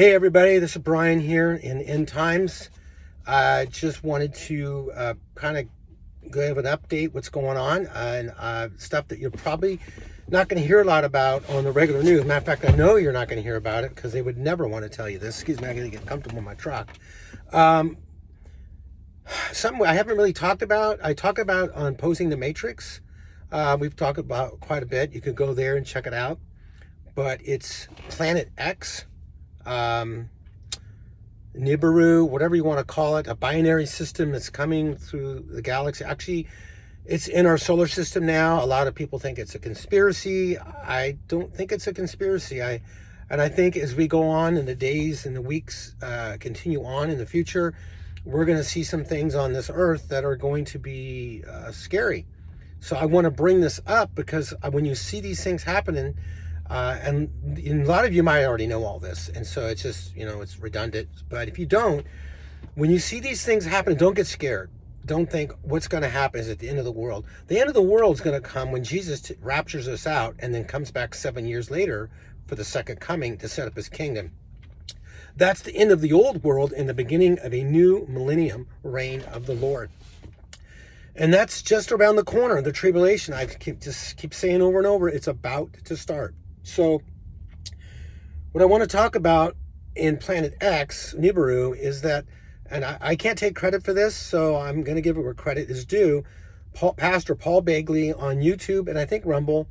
Hey everybody, this is Brian here in End Times. I just wanted to kind of give an update what's going on and stuff that you're probably not going to hear a lot about on the regular news. Matter of fact, I know you're not going to hear about it because they would never want to tell you this. Excuse me, I got to get comfortable in my truck. Something I haven't really talked about. I talk about on Posing the Matrix. We've talked about quite a bit. You can go there and check it out. But it's Planet X. Nibiru, whatever you want to call it, a binary system that's coming through the galaxy. Actually, it's in our solar system now. A lot of people think it's a conspiracy. I don't think it's a conspiracy. I think as we go on in the days and the weeks continue on in the future, we're going to see some things on this earth that are going to be scary. So I want to bring this up because when you see these things happening, and a lot of you might already know all this, and so it's just, it's redundant. But if you don't, when you see these things happen, don't get scared. Don't think what's going to happen is at the end of the world. The end of the world is going to come when Jesus raptures us out and then comes back 7 years later for the second coming to set up his kingdom. That's the end of the old world and the beginning of a new millennium reign of the Lord. And that's just around the corner, the tribulation. I keep saying over and over, it's about to start. So what I want to talk about in Planet X, Nibiru, is that, and I can't take credit for this, so I'm going to give it where credit is due. Pastor Paul Bagley on YouTube, and I think Rumble,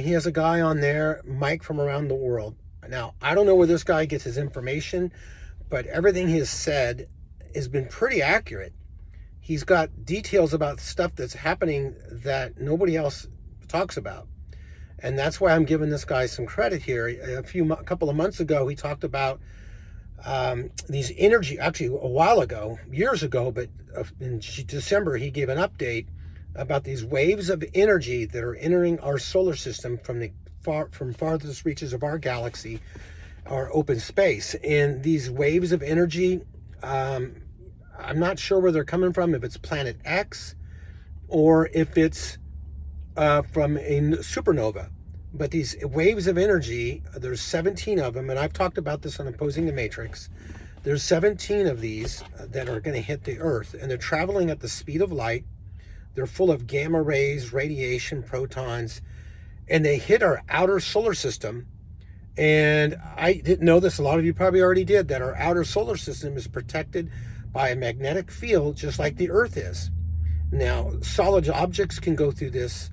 he has a guy on there, Mike from around the world. Now, I don't know where this guy gets his information, but everything he has said has been pretty accurate. He's got details about stuff that's happening that nobody else talks about. And that's why I'm giving this guy some credit here. A couple of months ago, he talked about these energy, actually a while ago, years ago, but in December, he gave an update about these waves of energy that are entering our solar system from farthest reaches of our galaxy, our open space. And these waves of energy, I'm not sure where they're coming from, if it's Planet X or if it's from a supernova. But these waves of energy, there's 17 of them, and I've talked about this on Opposing the Matrix. There's 17 of these that are going to hit the Earth, and they're traveling at the speed of light. They're full of gamma rays, radiation, protons, and they hit our outer solar system. And I didn't know this, a lot of you probably already did, that our outer solar system is protected by a magnetic field just like the Earth is. Now, solid objects can go through this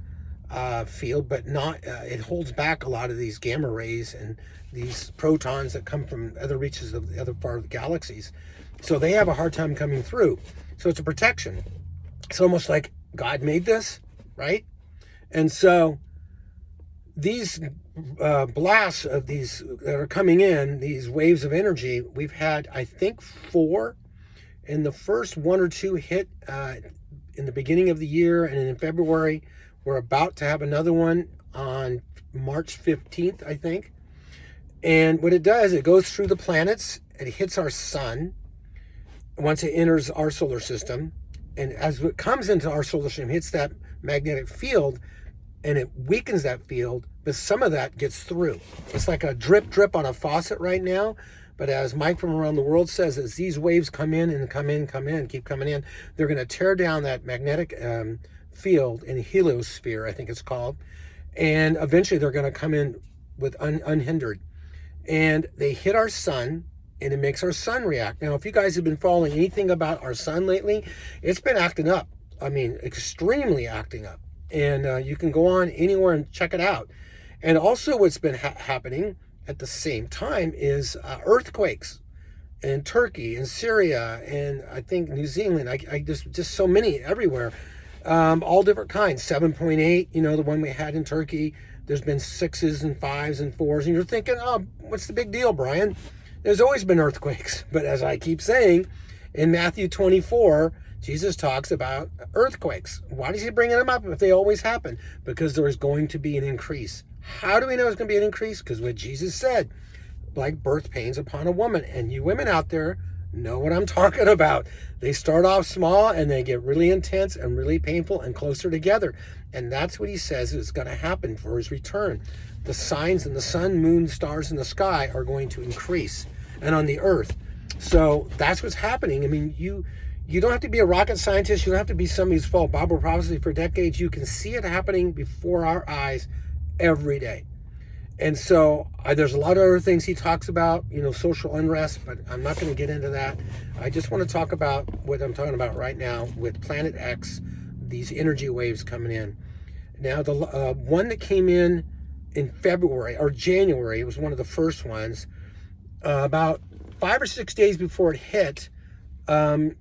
field, but not, it holds back a lot of these gamma rays and these protons that come from other reaches of the other part of the galaxies. So they have a hard time coming through. So it's a protection. It's almost like God made this, right? And so these blasts of these that are coming in, these waves of energy, we've had, I think, 4. And the first 1 or 2 hit in the beginning of the year, and in February. We're about to have another one on March 15th, I think. And what it does, it goes through the planets, it hits our sun once it enters our solar system. And as it comes into our solar system, it hits that magnetic field, and it weakens that field, but some of that gets through. It's like a drip on a faucet right now. But as Mike from around the world says, as these waves come in and come in, keep coming in, they're going to tear down that magnetic field in a heliosphere, I think it's called. And eventually they're going to come in with unhindered. And they hit our sun, and it makes our sun react. Now, if you guys have been following anything about our sun lately, it's been acting up. I mean, extremely acting up. And you can go on anywhere and check it out. And also what's been happening at the same time is earthquakes in Turkey and Syria and I think New Zealand. I just so many everywhere, all different kinds. 7.8, the one we had in Turkey. There's been 6s and 5s and 4s, and you're thinking, oh, what's the big deal, Brian? There's always been earthquakes, but as I keep saying, in Matthew 24, Jesus talks about earthquakes. Why does he bring them up if they always happen? Because there is going to be an increase. How do we know it's going to be an increase? Because what Jesus said, like birth pains upon a woman. And you women out there know what I'm talking about. They start off small and they get really intense and really painful and closer together. And that's what he says is going to happen for his return. The signs in the sun, moon, stars in the sky are going to increase. and on the Earth. So that's what's happening. I mean, you don't have to be a rocket scientist. You don't have to be somebody who's followed Bible prophecy for decades. You can see it happening before our eyes every day. And so there's a lot of other things he talks about, social unrest, but I'm not going to get into that. I just want to talk about what I'm talking about right now with Planet X, these energy waves coming in. Now, the one that came in February or January, it was one of the first ones, about 5 or 6 days before it hit, Mike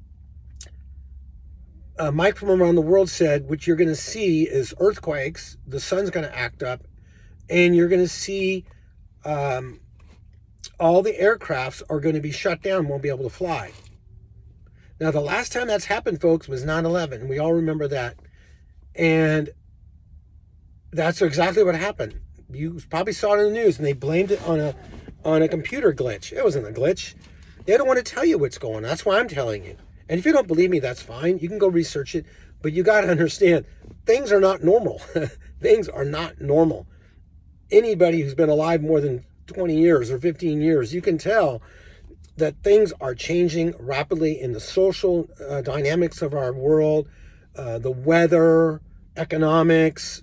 from around the world said, what you're going to see is earthquakes, the sun's going to act up, and you're going to see all the aircrafts are going to be shut down, won't be able to fly. Now, the last time that's happened, folks, was 9/11, and we all remember that. And that's exactly what happened. You probably saw it in the news, and they blamed it on a computer glitch. It wasn't a glitch. They don't want to tell you what's going on. That's why I'm telling you. And if you don't believe me, that's fine. You can go research it. But you got to understand, things are not normal. Things are not normal. Anybody who's been alive more than 20 years or 15 years, you can tell that things are changing rapidly in the social dynamics of our world, the weather, economics,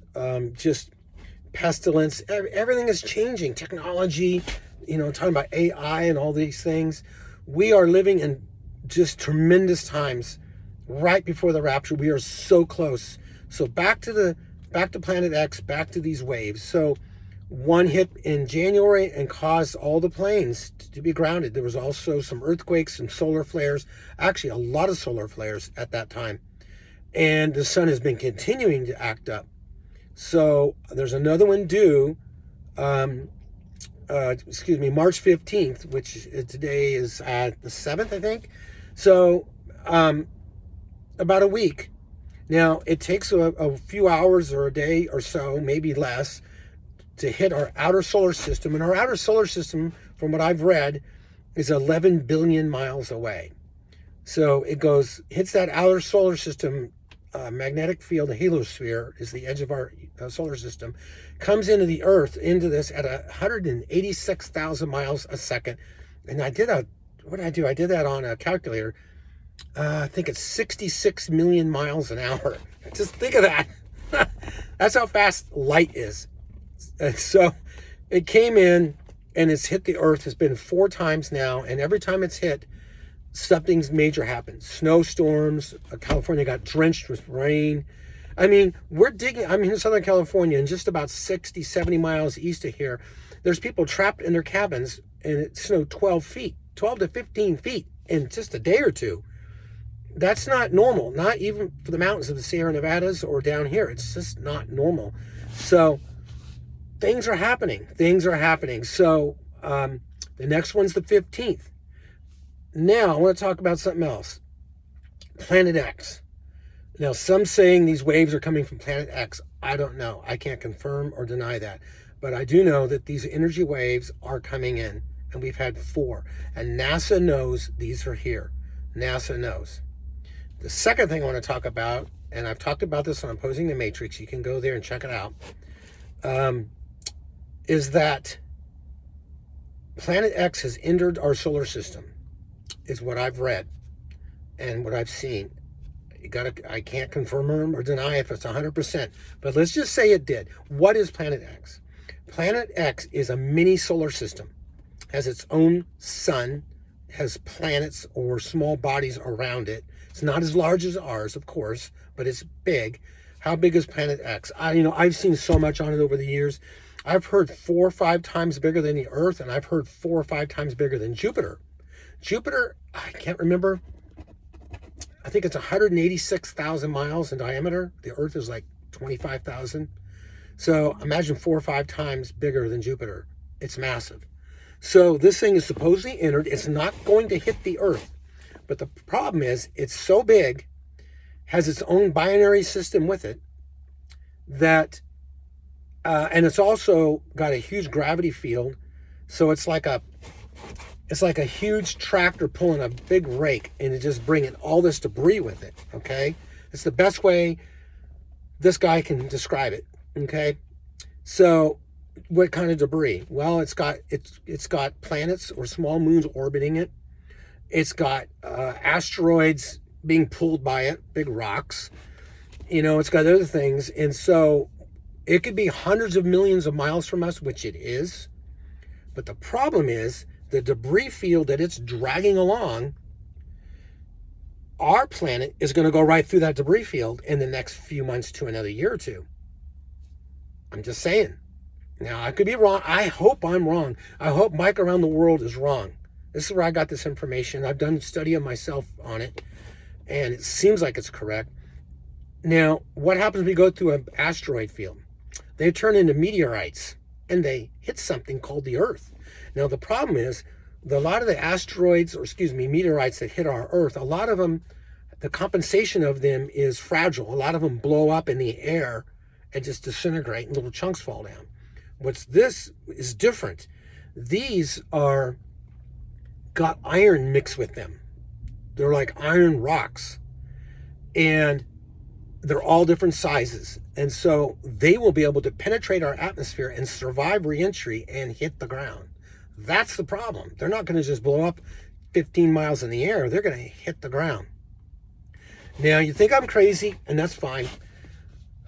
just pestilence. Everything is changing. Technology, talking about AI and all these things. We are living in just tremendous times right before the rapture. We are so close. So back to Planet X, back to these waves. So one hit in January and caused all the planes to be grounded. There was also some earthquakes and solar flares, actually a lot of solar flares at that time. And the sun has been continuing to act up. So there's another one due, March 15th, which today is the 7th, I think. So about a week. Now, it takes a few hours or a day or so, maybe less, to hit our outer solar system. And our outer solar system, from what I've read, is 11 billion miles away. So it hits that outer solar system, magnetic field, the heliosphere is the edge of our solar system, comes into the Earth, into this at 186,000 miles a second. And I did that on a calculator. I think it's 66 million miles an hour. Just think of that. That's how fast light is. And so it came in and it's hit the Earth. It's been 4 times now. And every time it's hit, something's major happens. Snowstorms. California got drenched with rain. I mean, I'm in Southern California, and just about 60, 70 miles east of here, there's people trapped in their cabins, and it snowed 12 to 15 feet in just a day or two. That's not normal, not even for the mountains of the Sierra Nevadas or down here. It's just not normal. So things are happening. So the next one's the 15th. Now I want to talk about something else. Planet X. Now, some saying these waves are coming from Planet X. I don't know. I can't confirm or deny that. But I do know that these energy waves are coming in, and we've had 4. And NASA knows these are here. NASA knows. The second thing I want to talk about, and I've talked about this on Opposing the Matrix, you can go there and check it out, is that Planet X has entered our solar system, is what I've read and what I've seen. I can't confirm or deny if it's 100%, but let's just say it did. What is Planet X? Planet X is a mini solar system, has its own sun, has planets or small bodies around it. It's not as large as ours, of course, but it's big. How big is Planet X? I've seen so much on it over the years. I've heard 4 or 5 times bigger than the Earth, and I've heard 4 or 5 times bigger than Jupiter. Jupiter, I can't remember. I think it's 186,000 miles in diameter. The Earth is like 25,000. So imagine 4 or 5 times bigger than Jupiter. It's massive. So this thing is supposedly entered. It's not going to hit the Earth. But the problem is it's so big, has its own binary system with it, that, and it's also got a huge gravity field. So it's like a huge tractor pulling a big rake and it's just bringing all this debris with it, okay? It's the best way this guy can describe it, okay? So What kind of debris? Well, it's got planets or small moons orbiting it. It's got asteroids being pulled by it, big rocks. It's got other things. And so it could be hundreds of millions of miles from us, which it is. But the problem is the debris field that it's dragging along, our planet is going to go right through that debris field in the next few months to another year or two. I'm just saying. Now, I could be wrong. I hope I'm wrong. I hope Mike around the world is wrong. This is where I got this information. I've done a study of myself on it, and it seems like it's correct. Now, what happens when we go through an asteroid field? They turn into meteorites, and they hit something called the Earth. Now, the problem is, a lot of the asteroids, meteorites that hit our Earth, a lot of them, the compensation of them is fragile. A lot of them blow up in the air and just disintegrate, and little chunks fall down. This is different. These are got iron mixed with them. They're like iron rocks. And they're all different sizes. And so they will be able to penetrate our atmosphere and survive re-entry and hit the ground. That's the problem. They're not going to just blow up 15 miles in the air. They're going to hit the ground. Now, you think I'm crazy, and that's fine.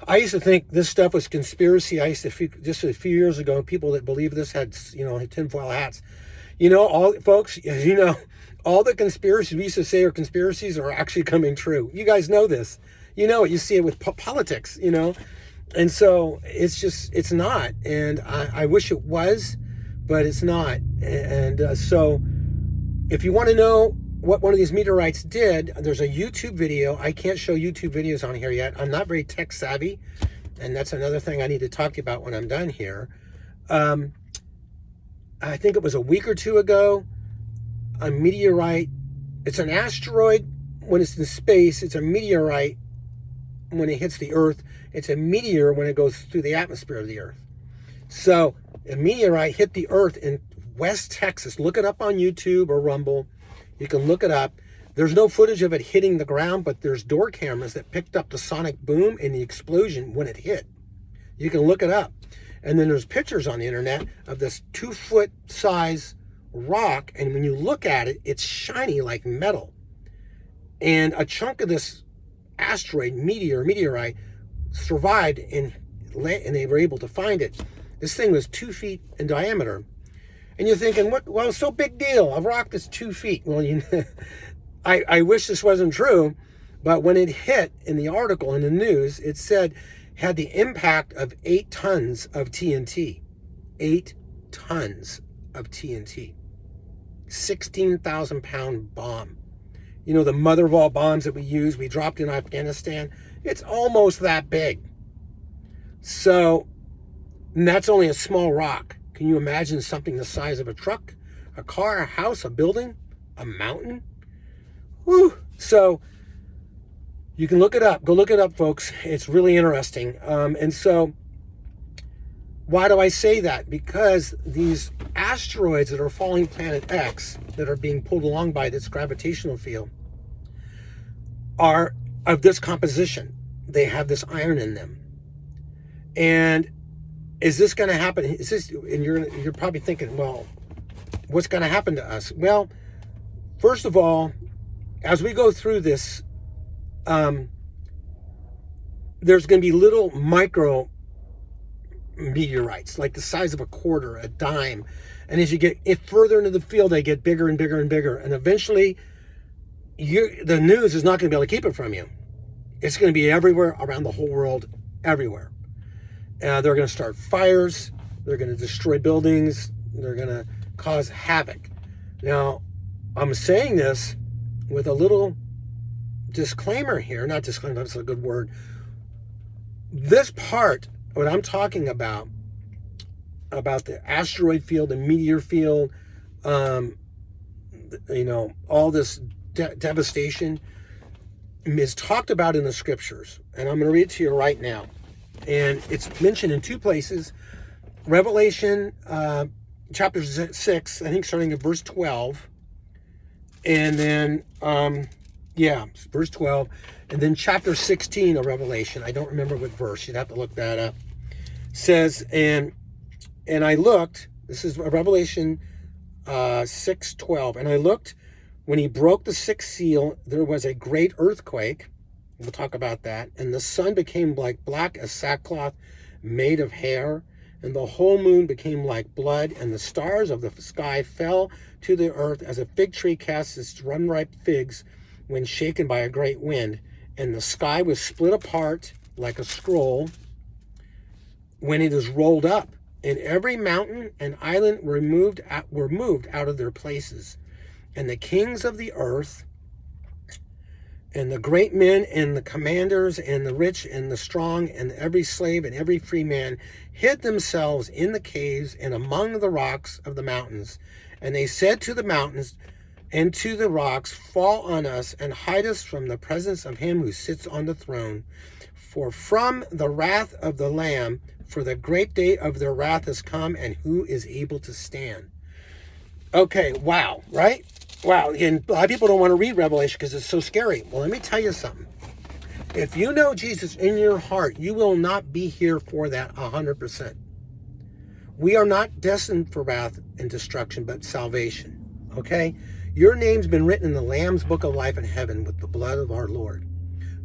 I used to think this stuff was conspiracy. Just a few years ago, people that believe this had, tinfoil hats. All the conspiracies we used to say are conspiracies are actually coming true. You guys know this. You see it with politics, And so it's not. And I wish it was, but it's not. And so if you want to know what one of these meteorites did, there's a YouTube video. I can't show YouTube videos on here yet. I'm not very tech savvy, and that's another thing I need to talk to you about when I'm done here. I think it was a week or two ago, a meteorite. It's an asteroid when it's in space. It's a meteorite when it hits the Earth. It's a meteor when it goes through the atmosphere of the Earth. So a meteorite hit the Earth in West Texas. Look it up on YouTube or Rumble. You can look it up. There's no footage of it hitting the ground, but there's door cameras that picked up the sonic boom and the explosion when it hit. You can look it up. And then there's pictures on the internet of this 2-foot size rock. And when you look at it, it's shiny like metal. And a chunk of this meteorite survived, and they were able to find it. This thing was 2 feet in diameter. And you're thinking, well, it's so big deal. A rock that's 2 feet. Well, I wish this wasn't true, but when it hit in the article in the news, it said had the impact of 8 tons of TNT. 8 tons of TNT. 16,000 pound bomb. The mother of all bombs that we dropped in Afghanistan. It's almost that big. So, and that's only a small rock. Can you imagine something the size of a truck, a car, a house, a building, a mountain? Whew. So you can look it up. Go look it up, folks. It's really interesting. And so why do I say that? Because these asteroids that are following Planet X, that are being pulled along by this gravitational field, are of this composition. They have this iron in them. And is this going to happen? And you're probably thinking, well, what's going to happen to us? Well, first of all, as we go through this, there's going to be little micro meteorites, like the size of a quarter, a dime. And as you get further into the field, they get bigger and bigger and bigger. And eventually, the news is not going to be able to keep it from you. It's going to be everywhere, around the whole world, everywhere. They're going to start fires. They're going to destroy buildings. They're going to cause havoc. Now, I'm saying this with a little disclaimer here. Not disclaimer, that's a good word. This part, what I'm talking about the asteroid field, the meteor field, all this devastation is talked about in the scriptures. And I'm going to read it to you right now. And it's mentioned in 2 places. Revelation chapter 6, I think starting at verse 12. And then, verse 12. And then chapter 16 of Revelation. I don't remember what verse. You'd have to look that up. Says, and And I looked, this is Revelation 6:12, and I looked, when he broke the sixth seal, there was a great earthquake. We'll talk about that. And the sun became like black as sackcloth made of hair, and the whole moon became like blood, and the stars of the sky fell to the earth as a fig tree casts its unripe figs when shaken by a great wind. And the sky was split apart like a scroll when it is rolled up, and every mountain and island were moved out of their places. And the kings of the earth, and the great men, and the commanders, and the rich, and the strong, and every slave, and every free man, hid themselves in the caves and among the rocks of the mountains. And they said to the mountains and to the rocks, fall on us, and hide us from the presence of him who sits on the throne. For from the wrath of the Lamb, for the great day of their wrath has come, and who is able to stand? Okay, wow, right? Wow, and a lot of people don't want to read Revelation because it's so scary. Well, let me tell you something. If you know Jesus in your heart, you will not be here for that 100%. We are not destined for wrath and destruction, but salvation, okay? Your name's been written in the Lamb's book of life in heaven with the blood of our Lord.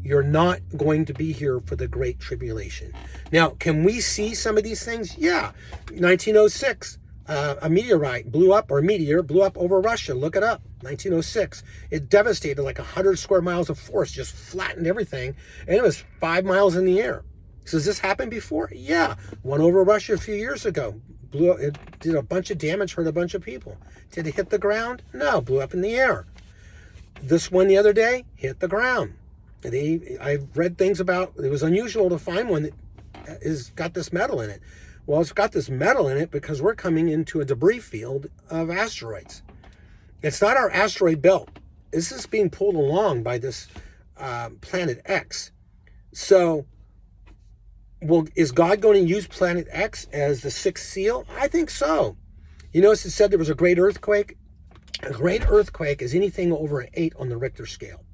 You're not going to be here for the Great Tribulation. Now, can we see some of these things? Yeah. 1906, a meteor blew up over Russia. Look it up. 1906. It devastated like 100 square miles of force, just flattened everything, and it was 5 miles in the air. So has this happened before? Yeah. One over Russia a few years ago. It did a bunch of damage, hurt a bunch of people. Did it hit the ground? No, blew up in the air. This one the other day hit the ground. I've read things about, it was unusual to find one that has got this metal in it. Well, it's got this metal in it because we're coming into a debris field of asteroids. It's not our asteroid belt. This is being pulled along by this Planet X. So, well, is God going to use Planet X as the sixth seal? I think so. You notice it said there was a great earthquake. A great earthquake is anything over an 8 on the Richter scale.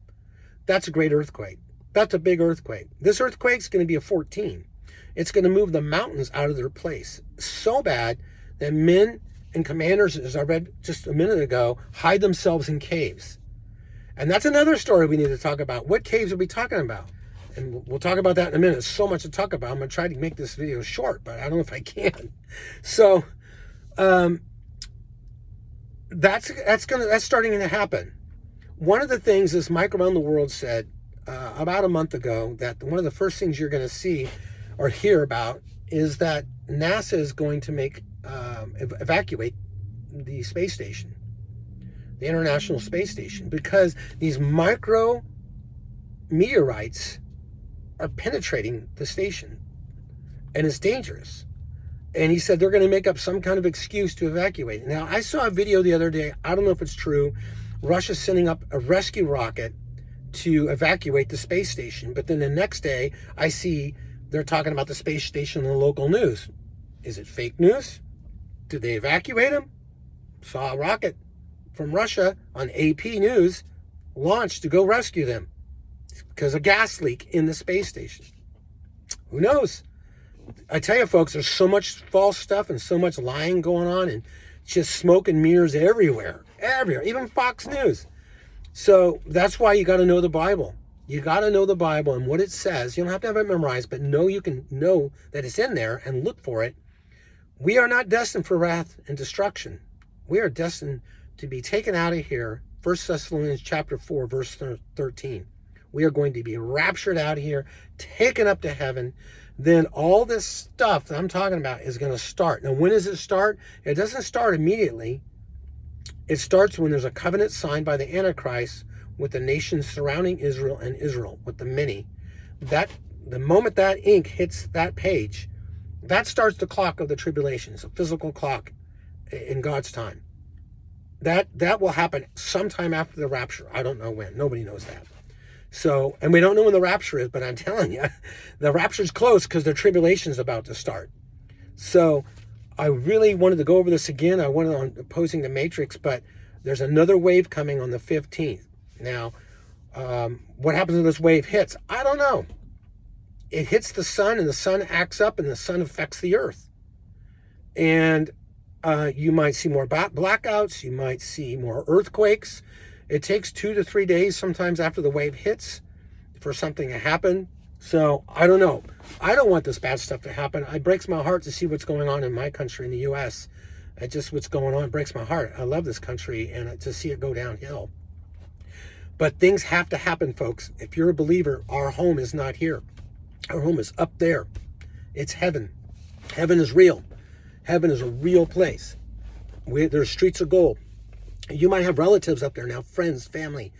That's a great earthquake. That's a big earthquake. This earthquake's going to be a 14. It's going to move the mountains out of their place so bad that men and commanders, as I read just a minute ago, hide themselves in caves. And that's another story we need to talk about. What caves are we talking about? And we'll talk about that in a minute. There's so much to talk about. I'm going to try to make this video short, but I don't know if I can. So that's starting to happen. One of the things is Mike Around the World said about a month ago that one of the first things you're going to see or hear about is that NASA is going to evacuate the space station, the International Space Station, because these micro meteorites are penetrating the station, and it's dangerous. And he said they're going to make up some kind of excuse to evacuate it. Now, I saw a video the other day. I don't know if it's true. Russia's sending up a rescue rocket to evacuate the space station. But then the next day, I see they're talking about the space station in the local news. Is it fake news? Did they evacuate them? Saw a rocket from Russia on AP News launched to go rescue them because of a gas leak in the space station. Who knows? I tell you, folks, there's so much false stuff and so much lying going on and just smoke and mirrors everywhere, even Fox News. So that's why you got to know the Bible. You got to know the Bible and what it says. You don't have to have it memorized, but you can know that it's in there and look for it. We are not destined for wrath and destruction. We are destined to be taken out of here. 1 Thessalonians chapter 4, verse 13. We are going to be raptured out of here, taken up to heaven. Then all this stuff that I'm talking about is going to start. Now, when does it start? It doesn't start immediately. It starts when there's a covenant signed by the Antichrist with the nations surrounding Israel and Israel, with the many. The moment that ink hits that page, that starts the clock of the tribulation. It's a physical clock in God's time. That will happen sometime after the rapture. I don't know when. Nobody knows that. So, and we don't know when the rapture is, but I'm telling you, the rapture's close because the tribulation is about to start. So, I really wanted to go over this again. I went on opposing the Matrix, but there's another wave coming on the 15th. Now, what happens when this wave hits? I don't know. It hits the sun, and the sun acts up, and the sun affects the earth. And you might see more blackouts. You might see more earthquakes. It takes 2 to 3 days sometimes after the wave hits for something to happen. So I don't know. I don't want this bad stuff to happen. It breaks my heart to see what's going on in my country, in the U.S. It just what's going on breaks my heart. I love this country, and to see it go downhill. But things have to happen, folks. If you're a believer, our home is not here. Our home is up there. It's heaven. Heaven is real. Heaven is a real place. There's streets of gold. You might have relatives up there now, friends, family,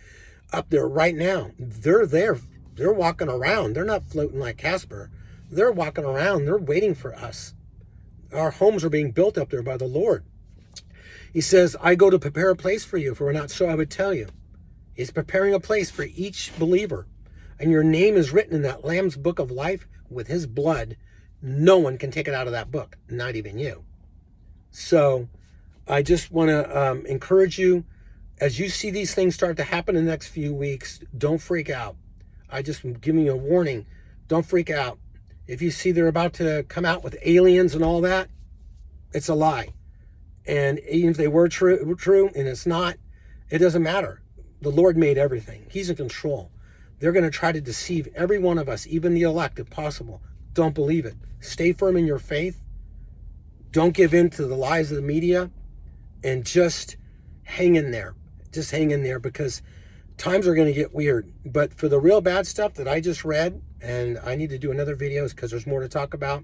up there right now. They're there. They're walking around. They're not floating like Casper. They're walking around. They're waiting for us. Our homes are being built up there by the Lord. He says, I go to prepare a place for you. If it were not so, I would tell you. He's preparing a place for each believer. And your name is written in that Lamb's book of life with his blood. No one can take it out of that book, not even you. So I just want to encourage you, as you see these things start to happen in the next few weeks, don't freak out. I just am giving you a warning. Don't freak out. If you see they're about to come out with aliens and all that, it's a lie. And even if they were true and it's not, it doesn't matter. The Lord made everything. He's in control. They're going to try to deceive every one of us, even the elect, if possible. Don't believe it. Stay firm in your faith. Don't give in to the lies of the media, and just hang in there. Just hang in there, because times are going to get weird. But for the real bad stuff that I just read, and I need to do another video because there's more to talk about,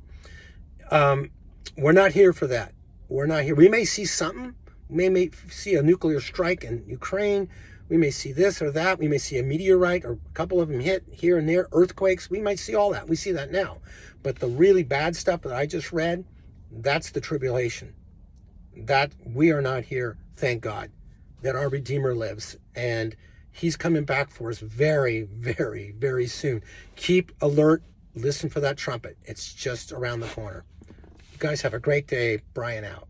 we're not here for that. We're not here. We may see something. We may see a nuclear strike in Ukraine. We may see this or that. We may see a meteorite or a couple of them hit here and there, earthquakes. We might see all that. We see that now. But the really bad stuff that I just read, that's the tribulation. That we are not here, thank God, that our Redeemer lives. And he's coming back for us very, very, very soon. Keep alert. Listen for that trumpet. It's just around the corner. You guys have a great day. Brian out.